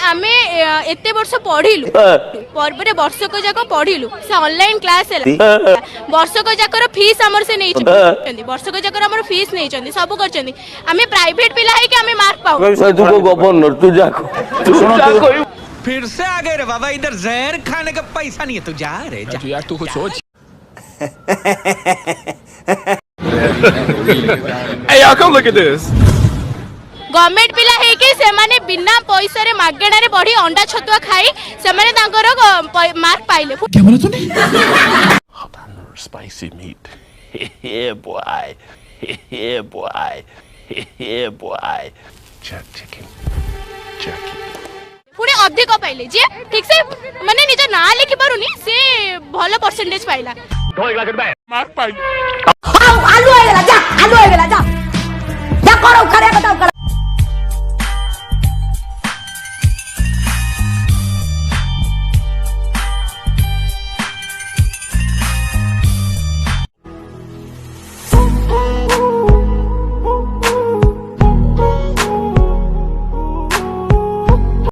आमे एते वर्ष पढ़िलु परबरे वर्षक जाक पढ़िलु से ऑनलाइन क्लास है वर्षक जाकर फीस हमर से नहीं चंदी वर्षक जाकर हमर फीस नहीं चंदी सब कर चंदी आमे प्राइवेट पिला है कि आमे मार्क पाऊ तू को गवर्नर तू जा फिर से आ गए रे बाबा, इधर जहर खाने का पैसा नहीं है, तू जा रे जा यार तू कुछ सोच। Hey y'all, come look at this. Government पिला है कि से माने बिना पैसा रे मागेणा रे बढी अंडा छतुआ खाई से माने तांकर मार्क पाइले। क्या बोला तूने? Spicy meat. Yeah boy. Yeah boy. Yeah boy. Chicken. Pune अधिक पाइले जे ठीक से माने निज ना लिखि पारुनी से भलो परसेंटेज पाइला। मार्क पाइले। आलू आइला जा जा करो खरे बताओ